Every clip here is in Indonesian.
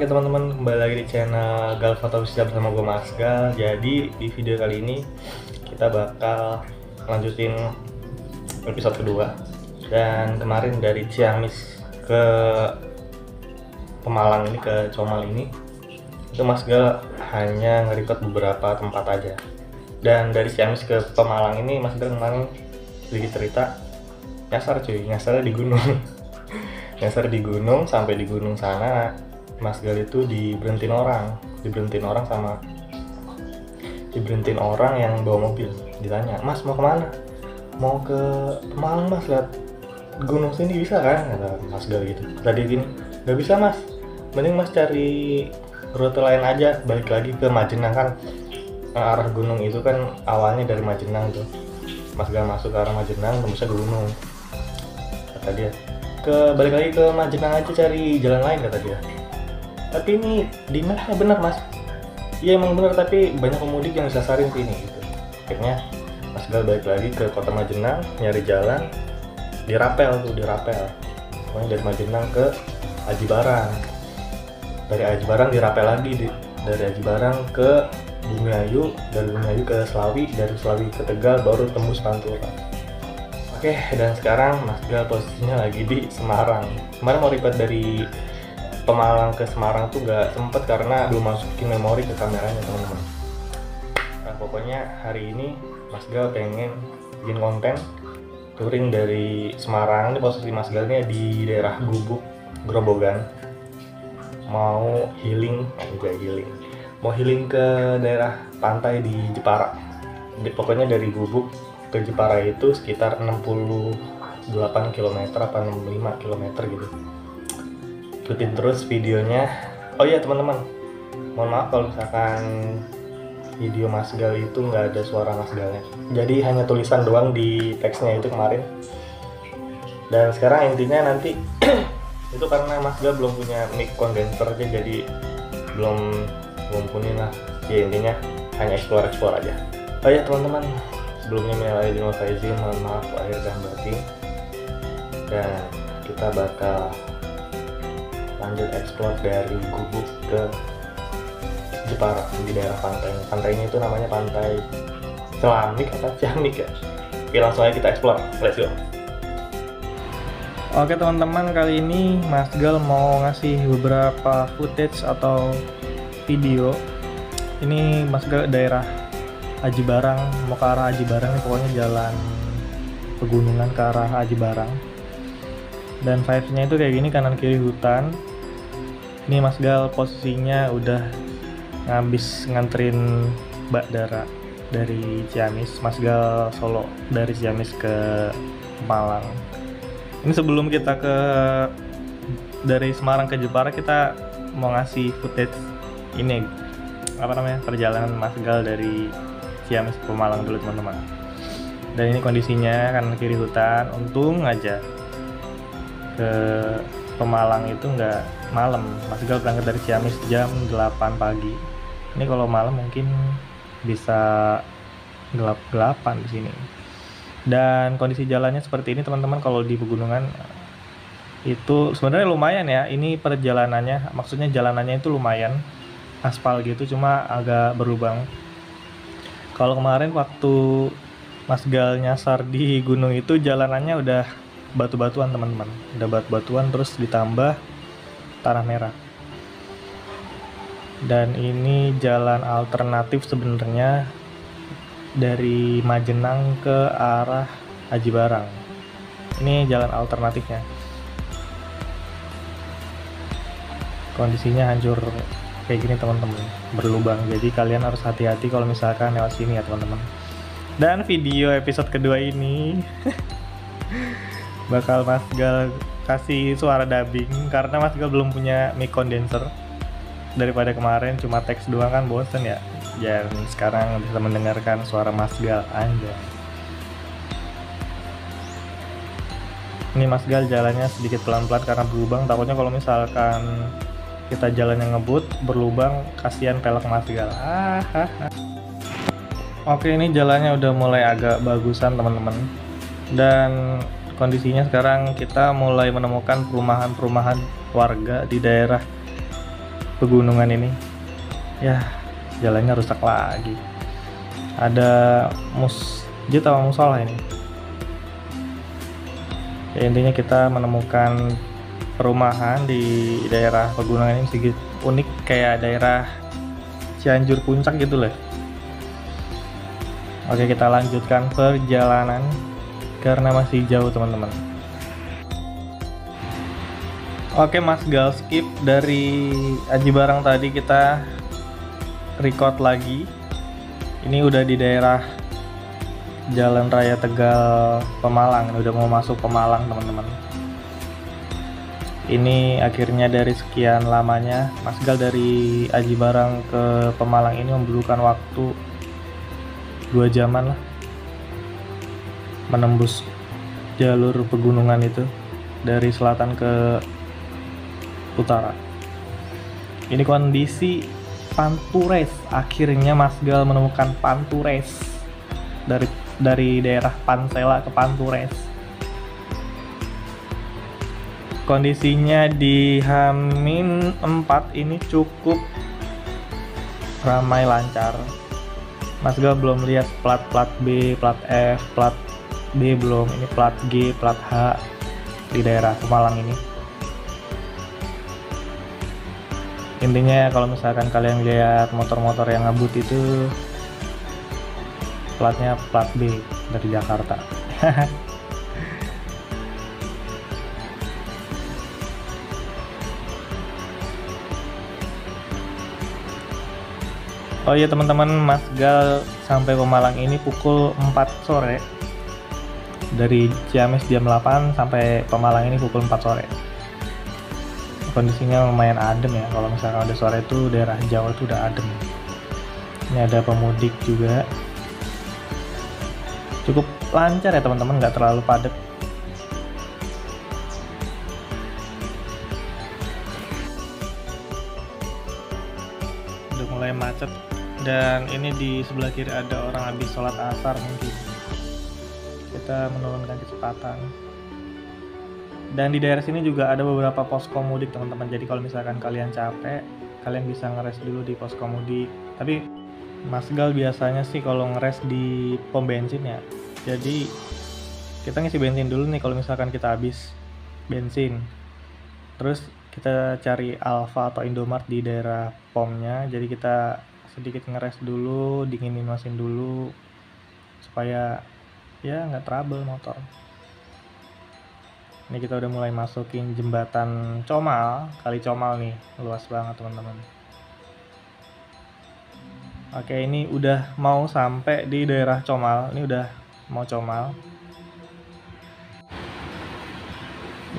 Oke teman-teman, kembali lagi di channel Gal Foto Official bersama gue Mas Gal. Jadi di video kali ini kita bakal lanjutin episode kedua. Dan kemarin dari Ciamis ke Pemalang ini, ke Comal ini, itu Mas Gal hanya nge-record beberapa tempat aja. Dan dari Ciamis ke Pemalang ini Mas Gal kemarin sedikit cerita nyasar cuy, nyasarnya di gunung. Nyasar di gunung, sampai di gunung sana Mas Gal itu diberhentiin orang yang bawa mobil. Ditanya, "Mas mau kemana?" "Mau ke Pemalang Mas, lihat gunung sini bisa kan?" kata Mas Gal gitu. Tadi gini, "Gak bisa Mas, mending Mas cari rute lain aja, balik lagi ke Majenang." Kan arah gunung itu kan awalnya dari Majenang tuh. Mas Gal masuk ke arah Majenang, tembusnya ke gunung. Kata dia, balik lagi ke Majenang aja, cari jalan lain," kata dia. "Tapi ini di mapnya benar Mas." "Iya emang benar, tapi banyak pemudik yang disasarin sini gitu." Akhirnya Mas Gal balik lagi ke kota Majenang, nyari jalan, dirapel. Pokoknya dari Majenang ke Aji Barang. Dari Aji Barang dirapel lagi, dari Aji Barang ke Bumiayu, dari Bumiayu ke Slawi, dari Slawi ke Tegal, baru tembus Pantura. Oke, dan sekarang Mas Gal posisinya lagi di Semarang. Kemarin mau record dari Pemalang ke Semarang tuh gak sempet karena belum masukin memori ke kameranya teman-teman. Nah, pokoknya hari ini Mas Gal pengen bikin konten touring dari Semarang. Ini posisi Mas Gal ini di daerah Gubuk, Grobogan. Mau healing ke daerah pantai di Jepara. Pokoknya dari Gubuk ke Jepara itu sekitar 68 km apa 65 km gitu. Ikutin terus videonya. Oh iya teman-teman, mohon maaf kalau misalkan video Mas Gal itu nggak ada suara Mas Galnya, jadi hanya tulisan doang di teksnya itu kemarin. Dan sekarang intinya nanti itu karena Mas Gal belum punya mic condenser aja, jadi belum punya lah ya, intinya hanya explore aja. Oh ya teman-teman, sebelumnya minal aidin wal faizin, mohon maaf lahir dan batin. Dan kita bakal lanjut explore dari Gubuk ke Jepara di daerah pantai. Pantainya itu namanya Pantai Celamik atau Ciamik ya. Oke, langsung aja kita explore. Let's go. Oke teman-teman, kali ini Mas Gal mau ngasih beberapa footage atau video. Ini Mas Gal daerah Aji Barang, mau ke arah Aji Barang nih, pokoknya jalan pegunungan ke arah Aji Barang. Dan vibes-nya itu kayak gini, kanan kiri hutan. Ini Mas Gal posisinya udah nganterin Mbak Dara dari Ciamis. Mas Gal solo dari Ciamis ke Malang. Ini sebelum kita dari Semarang ke Jepara, kita mau ngasih footage ini perjalanan Mas Gal dari Ciamis ke Malang dulu teman-teman. Dan ini kondisinya kanan kiri hutan. Untung aja ke Pemalang itu nggak malam. Mas Gal berangkat dari Ciamis jam 8 pagi. Ini kalau malam mungkin bisa gelap-gelapan di sini. Dan kondisi jalannya seperti ini teman-teman. Kalau di pegunungan itu sebenarnya lumayan ya. Ini perjalanannya, maksudnya jalanannya itu lumayan aspal gitu, cuma agak berlubang. Kalau kemarin waktu Mas Gal nyasar di gunung itu jalanannya udah batu-batuan teman-teman, udah batu-batuan terus ditambah tanah merah. Dan ini jalan alternatif sebenarnya dari Majenang ke arah Aji Barang. Ini jalan alternatifnya. Kondisinya hancur kayak gini teman-teman, berlubang. Jadi kalian harus hati-hati kalau misalkan lewat sini ya teman-teman. Dan video episode kedua ini bakal Mas Gal kasih suara dubbing karena Mas Gal belum punya mic condenser. Daripada kemarin cuma teks doang kan bosen ya. Dan sekarang bisa mendengarkan suara Mas Gal aja. Ini Mas Gal jalannya sedikit pelan-pelan karena berlubang. Takutnya kalau misalkan kita jalan yang ngebut berlubang, kasihan pelek Mas Gal. Oke, ini jalannya udah mulai agak bagusan teman-teman. Dan kondisinya sekarang kita mulai menemukan perumahan-perumahan warga di daerah pegunungan ini. Ya, jalannya rusak lagi. Ada masjid atau musola ini. Ya, intinya kita menemukan perumahan di daerah pegunungan ini sedikit unik, kayak daerah Cianjur Puncak gitu loh. Oke, kita lanjutkan perjalanan karena masih jauh teman-teman. Oke, Mas Gal skip dari Aji Barang tadi, kita record lagi. Ini udah di daerah Jalan Raya Tegal Pemalang. Udah mau masuk Pemalang teman-teman. Ini akhirnya dari sekian lamanya Mas Gal dari Aji Barang ke Pemalang ini membutuhkan waktu 2 jaman lah, menembus jalur pegunungan itu dari selatan ke utara. Ini kondisi Pantures. Akhirnya Mas Gal menemukan Pantures dari daerah Pansela ke Pantures. Kondisinya di Hamin 4 ini cukup ramai lancar. Mas Gal belum lihat plat B, plat F, plat B belum. Ini plat G, plat H di daerah Pemalang ini. Intinya kalau misalkan kalian lihat motor-motor yang ngebut itu platnya plat B dari Jakarta. Oh iya teman-teman, Mas Gal sampai Pemalang ini pukul 4 sore. Dari Ciamis jam 8 sampai Pemalang ini pukul 4 sore. Kondisinya lumayan adem ya, kalau misalkan udah sore itu daerah Jawa itu udah adem. Ini ada pemudik juga. Cukup lancar ya teman-teman, nggak terlalu padat. Udah mulai macet. Dan ini di sebelah kiri ada orang habis sholat asar mungkin. Kita menurunkan kecepatan. Dan di daerah sini juga ada beberapa posko mudik teman-teman. Jadi kalau misalkan kalian capek, kalian bisa ngeres dulu di posko mudik. Tapi Mas Gal biasanya sih kalau ngeres di pom bensin ya. Jadi kita ngisi bensin dulu nih kalau misalkan kita habis bensin. Terus kita cari Alfa atau Indomart di daerah pomnya. Jadi kita sedikit ngeres dulu, dinginin mesin dulu supaya ya nggak trouble motor. Ini kita udah mulai masukin jembatan Comal, kali Comal nih, luas banget teman-teman. Oke, ini udah mau sampai di daerah Comal, ini udah mau Comal.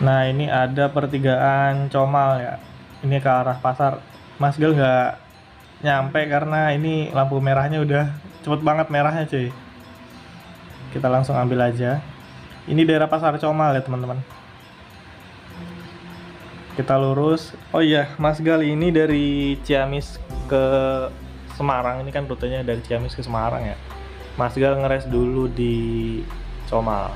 Nah, ini ada pertigaan Comal ya, ini ke arah pasar. Mas Gal nggak nyampe karena ini lampu merahnya udah cepet banget merahnya cuy. Kita langsung ambil aja. Ini daerah pasar Comal ya teman-teman. Kita lurus. Oh iya, Mas Gal ini dari Ciamis ke Semarang. Ini kan rutenya dari Ciamis ke Semarang ya. Mas Gal ngeres dulu di Comal.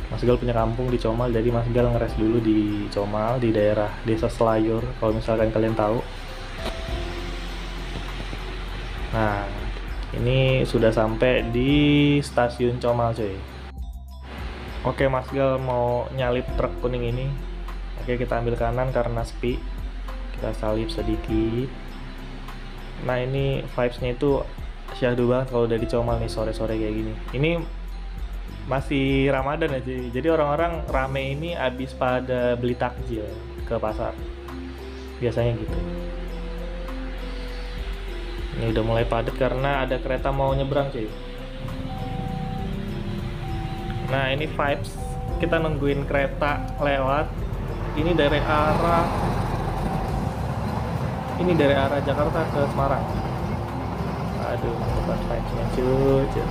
Mas Gal punya kampung di Comal, jadi Mas Gal ngeres dulu di Comal, di daerah Desa Selayur kalau misalkan kalian tahu. Nah, ini sudah sampai di stasiun Comal cuy. Oke, Mas Gal mau nyalip truk kuning ini. Oke, kita ambil kanan karena sepi. Kita salip sedikit. Nah, ini vibes-nya itu syahdu banget kalau dari Comal nih sore-sore kayak gini. Ini masih Ramadan ya cuy. Jadi orang-orang rame ini habis pada beli takjil ke pasar. Biasanya gitu. Ini udah mulai padat karena ada kereta mau nyebrang cuy. Nah, ini vibes kita nungguin kereta lewat. Ini dari arah Jakarta ke Semarang. Aduh, tempat vibesnya cuy.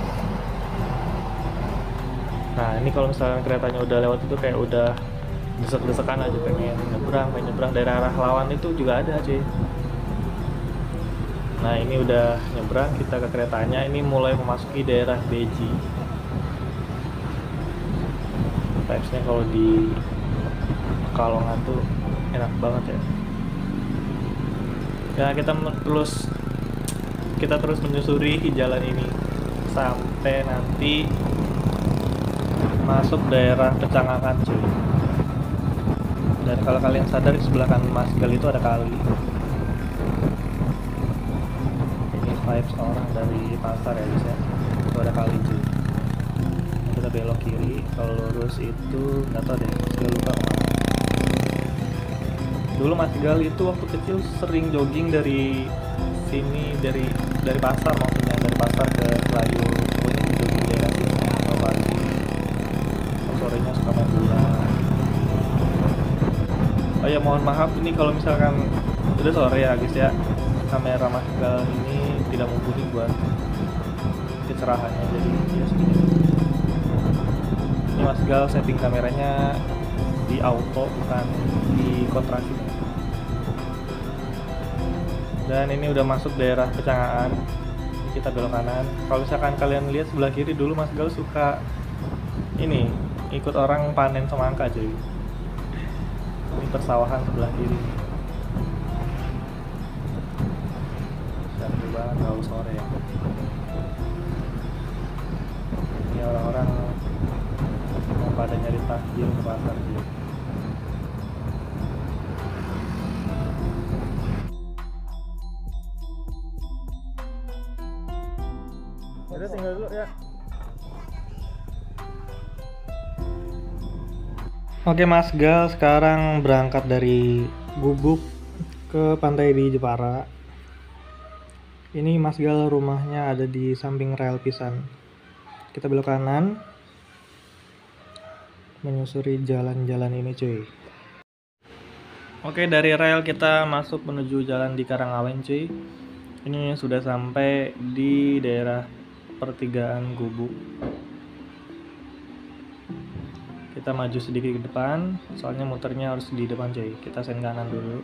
Nah, ini kalau misalnya keretanya udah lewat itu kayak udah desek-desekan aja, pengen nyebrang dari arah lawan itu juga ada cuy. Nah, ini udah nyebrang, kita ke keretanya. Ini mulai memasuki daerah Beji. Vibes-nya kalau di Pekalongan tuh enak banget ya. Ya kita terus menyusuri jalan ini sampai nanti masuk daerah Pecangangan cuy. Dan kalau kalian sadar di sebelah kanan Mas Gal itu ada kali. Ini vibes orang dari pasar ya guys ya. Itu ada kali cuy. Kita belok kiri, kalau lurus itu nggak tahu deh, Mas Gal lupa kemana. Dulu Mas Gal itu waktu kecil sering jogging dari sini, dari pasar, maksudnya dari pasar ke Selayu, pokoknya jogging daerah sini kalau pagi. Sorenya suka main bola. Oh ya, mohon maaf ini kalau misalkan udah sore ya guys ya, kamera Mas Gal ini tidak mumpuni buat kecerahannya, jadi ya segini. Ini Mas Gal setting kameranya di auto, bukan di kontrasi. Dan ini udah masuk daerah Pecangangan. Kita belok kanan. Kalau misalkan kalian lihat sebelah kiri, dulu Mas Gal suka ini ikut orang panen semangka cuy. Ini persawahan sebelah kiri. Cantik banget kalau sore ya. Ini orang-orang mau pada nyari takjil ke pasar cuy. Udah tinggal dulu ya. Oke Mas Gal sekarang berangkat dari Gubuk ke pantai di Jepara. Ini Mas Gal rumahnya ada di samping rel pisan. Kita belok kanan, menyusuri jalan-jalan ini cuy. Oke, dari rel kita masuk menuju jalan di Karangawen cuy. Ini sudah sampai di daerah pertigaan Gubuk. Kita maju sedikit ke depan, soalnya muternya harus di depan cuy. Kita sen kanan dulu.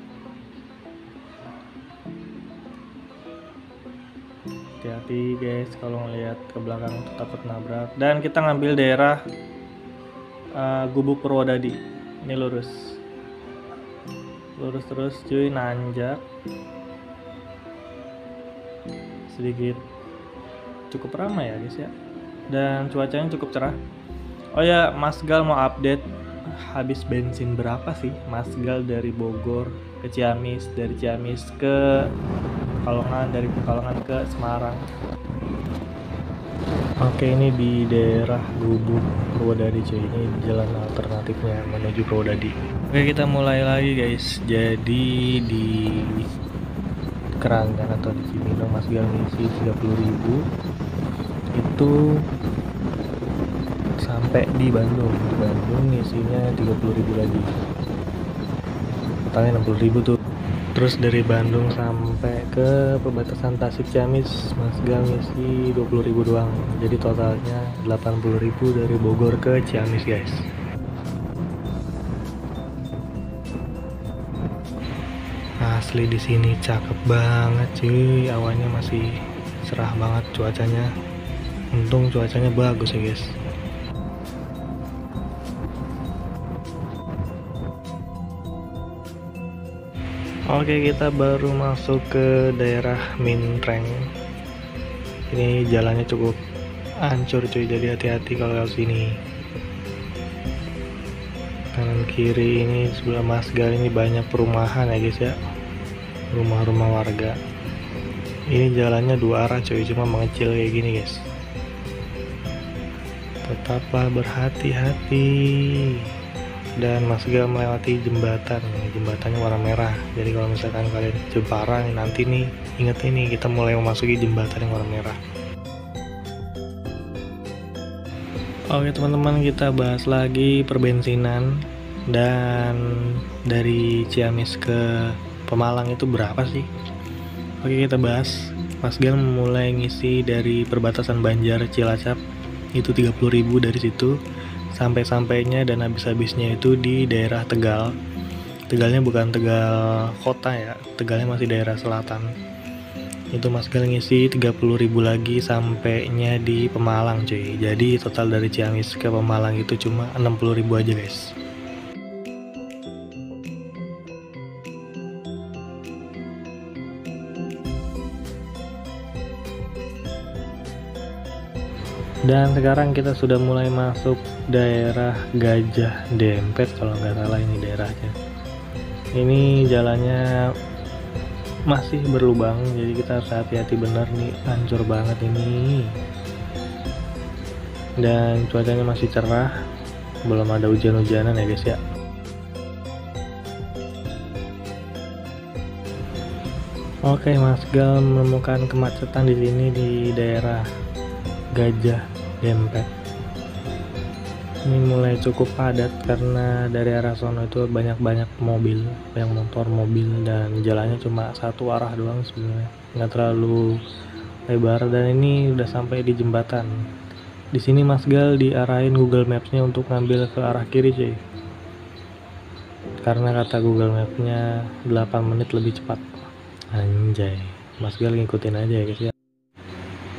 Hati-hati guys kalau ngelihat ke belakang takut nabrak. Dan kita ngambil daerah Gubuk Purwodadi. Ini lurus terus cuy, nanjak sedikit, cukup ramai ya guys ya, dan cuacanya cukup cerah. Oh ya, Mas Gal mau update habis bensin berapa sih Mas Gal dari Bogor ke Ciamis, dari Ciamis ke Pekalongan, dari Pekalongan ke Semarang. Oke, ini di daerah Gubuk Purwodadi cuy. Ini jalan alternatifnya menuju Purwodadi. Oke, kita mulai lagi guys. Jadi di Keranggan atau di Cibinong Mas Gal ngisi 30.000 itu sampai di Bandung. Di Bandung ngisinya 30.000 lagi. Totalnya 60.000 tuh. Terus dari Bandung sampai ke perbatasan Tasik Ciamis Mas Gal ngisi 20.000 doang. Jadi totalnya 80.000 dari Bogor ke Ciamis guys. Asli di sini cakep banget cuy, awannya masih cerah banget cuacanya. Untung cuacanya bagus ya guys. Oke, kita baru masuk ke daerah Mintreng. Ini jalannya cukup hancur cuy, jadi hati-hati kalau lewat sini. Kanan kiri ini sebelah Mas Gal ini banyak perumahan ya guys ya, rumah-rumah warga. Ini jalannya dua arah cuy, cuma mengecil kayak gini guys. Tetaplah berhati-hati. Dan Mas Gal melewati jembatan. Jembatannya warna merah. Jadi kalau misalkan kalian Jepara nanti nih, ingat ini kita mulai memasuki jembatan yang warna merah. Oke teman-teman, kita bahas lagi perbensinan. Dan dari Ciamis ke Pemalang itu berapa sih? Oke, kita bahas. Mas Gal mulai ngisi dari perbatasan Banjar Cilacap itu 30.000 dari situ. Sampai-sampainya dan habis-habisnya itu di daerah Tegal. Tegalnya bukan Tegal kota ya, Tegalnya masih daerah selatan. Itu Mas Gal ngisi 30.000 lagi sampainya di Pemalang cuy. Jadi total dari Ciamis ke Pemalang itu cuma 60.000 aja guys. Dan sekarang kita sudah mulai masuk daerah Gajah Dempet kalau nggak salah ini daerahnya. Ini jalannya masih berlubang, jadi kita harus hati-hati bener nih, hancur banget ini. Dan cuacanya masih cerah, belum ada hujan-hujanan ya guys ya. Oke, Mas Gal menemukan kemacetan di sini di daerah Gajah Dempet. Ini mulai cukup padat karena dari arah sono itu banyak mobil, banyak motor, mobil, dan jalannya cuma satu arah doang sebenarnya, nggak terlalu lebar. Dan ini udah sampai di jembatan. Di sini Mas Gal diarahin Google Maps-nya untuk ngambil ke arah kiri cuy. Karena kata Google Maps-nya 8 menit lebih cepat. Anjay, Mas Gal ngikutin aja ya guys ya.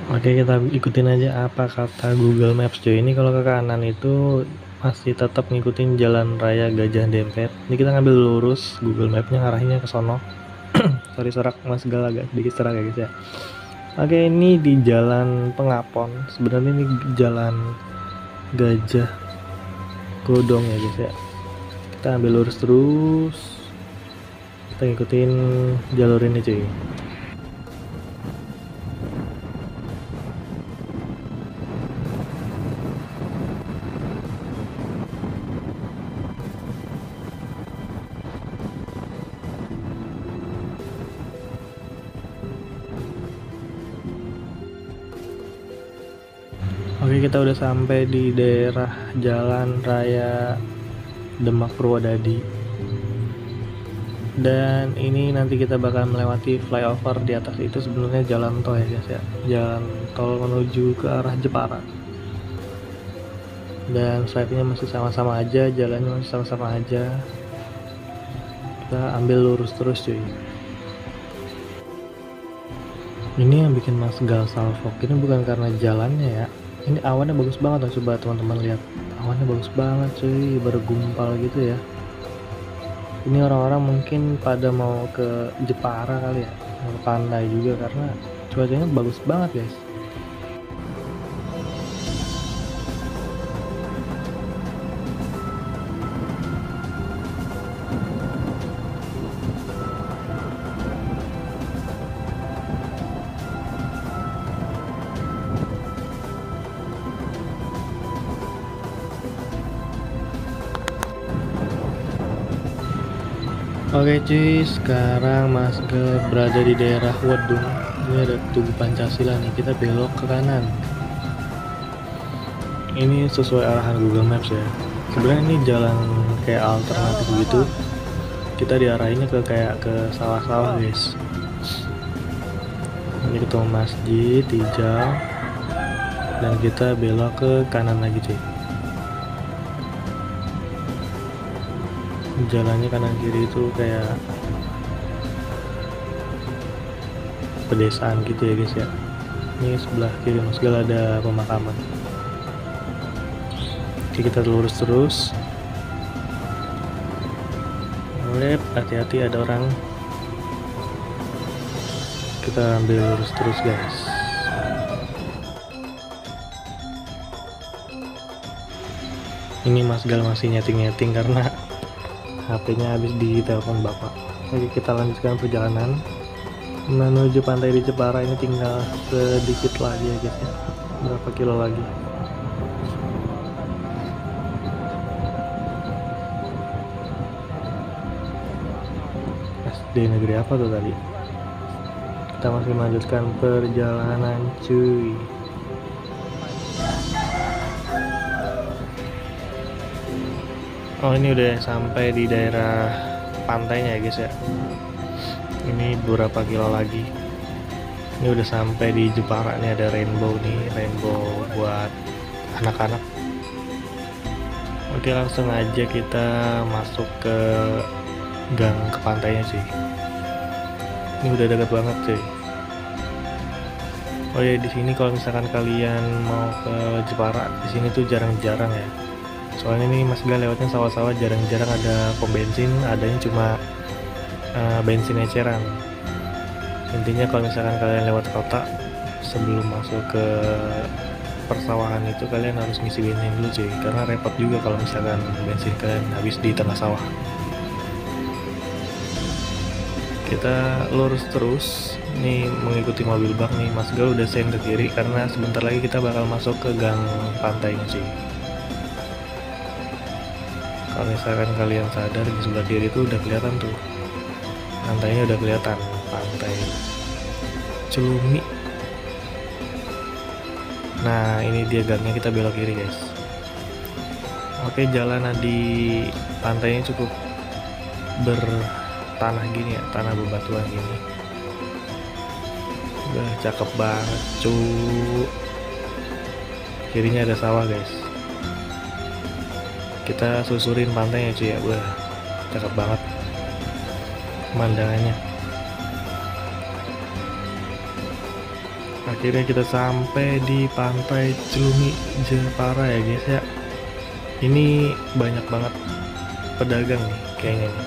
Oke, kita ikutin aja apa kata Google Maps cuy. Ini kalau ke kanan itu masih tetap ngikutin jalan raya Gajah Dempet. Ini kita ngambil lurus, Google Mapnya ngarahinnya ke sono. Sorry serak, Mas Gal agak sedikit serak ya guys ya. Oke, ini di jalan Pengapon. Sebenarnya ini jalan Gajah Godong ya guys ya. Kita ambil lurus terus, kita ngikutin jalur ini cuy. Oke, kita udah sampai di daerah Jalan Raya Demak Purwodadi. Dan ini nanti kita bakal melewati flyover di atas itu, sebenarnya jalan tol ya guys ya. Jalan tol menuju ke arah Jepara. Dan stripe-nya masih sama-sama aja, jalannya masih sama-sama aja. Kita ambil lurus terus cuy. Ini yang bikin Mas Gal salfok ini bukan karena jalannya ya. Ini awannya bagus banget loh, coba teman-teman lihat. Awannya bagus banget cuy, bergumpal gitu ya. Ini orang-orang mungkin pada mau ke Jepara kali ya, mau ke pantai juga karena cuacanya bagus banget guys. Oke cuy, sekarang Mas Gal berada di daerah Wedung. Ini ada Tugu Pancasila nih, kita belok ke kanan. Ini sesuai arahan Google Maps ya. Sebenarnya ini jalan kayak alternatif gitu. Kita diarahinnya ke kayak ke sawah-sawah guys. Ini ketemu masjid hijau, dan kita belok ke kanan lagi cuy. Jalannya kanan kiri itu kayak pedesaan gitu ya guys ya. Ini sebelah kiri Mas Gal ada pemakaman. Oke, kita lurus terus. Lep, hati-hati ada orang. Kita ambil lurus terus guys. Ini Mas Gal masih nyeting-nyeting karena HP-nya habis di telepon bapak. Oke, kita lanjutkan perjalanan menuju pantai di Jepara. Ini tinggal sedikit lagi ya guys ya. Berapa kilo lagi? SD negeri apa tuh tadi? Kita masih melanjutkan perjalanan cuy. Oh, ini udah sampai di daerah pantainya ya guys ya. Ini beberapa kilo lagi. Ini udah sampai di Jepara nih, ada rainbow nih, rainbow buat anak-anak. Oke, langsung aja kita masuk ke gang ke pantainya sih. Ini udah dekat banget sih. Oh ya, di sini kalau misalkan kalian mau ke Jepara, di sini tuh jarang-jarang ya. Soalnya ini Mas Gal lewatnya sawah-sawah, jarang-jarang ada pom bensin, adanya cuma bensin eceran. Intinya kalau misalkan kalian lewat kota sebelum masuk ke persawahan itu kalian harus ngisi bensin dulu cuy, karena repot juga kalau misalkan bensin kalian habis di tengah sawah. Kita lurus terus nih mengikuti mobil bak nih. Mas Gal udah sen ke kiri karena sebentar lagi kita bakal masuk ke gang pantainya cuy. Kalau misalkan kalian sadar, di sebelah kiri itu udah kelihatan tuh pantainya, udah kelihatan pantai Celumi. Nah ini dia gangnya, kita belok kiri guys. Oke, jalanan di pantainya cukup bertanah gini ya, tanah bebatuan gini. Udah cakep banget cuy. Kirinya ada sawah guys. Kita susurin pantainya cuy ya. Wah, cakep banget pemandangannya. Akhirnya kita sampai di pantai Celumi Jepara ya guys ya. Ini banyak banget pedagang nih kayaknya nih.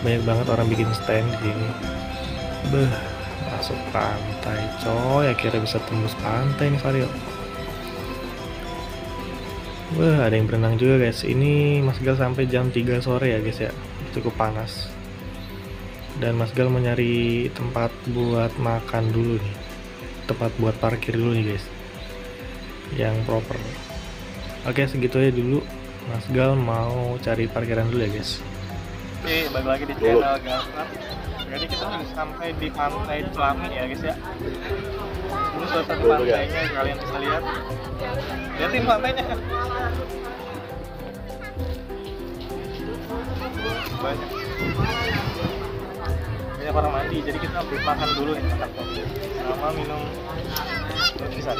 Banyak banget orang bikin stand di sini. Beh, masuk pantai coy, akhirnya bisa tembus pantai nih Vario. Wah, ada yang berenang juga guys. Ini Mas Gal sampai jam 3 sore ya guys ya. Cukup panas. Dan Mas Gal mau nyari tempat buat makan dulu nih. Tempat buat parkir dulu nih guys, yang proper. Oke, segitu aja dulu. Mas Gal mau cari parkiran dulu ya guys. Oke, balik lagi di channel Galsnap. Jadi kita udah sampai di pantai Celami ya guys ya. Ini salah satu pantainya, kalian bisa lihat. Lihatin pantainya. Banyak orang mandi, jadi kita makan dulu nih, makan sama minum. Bisa.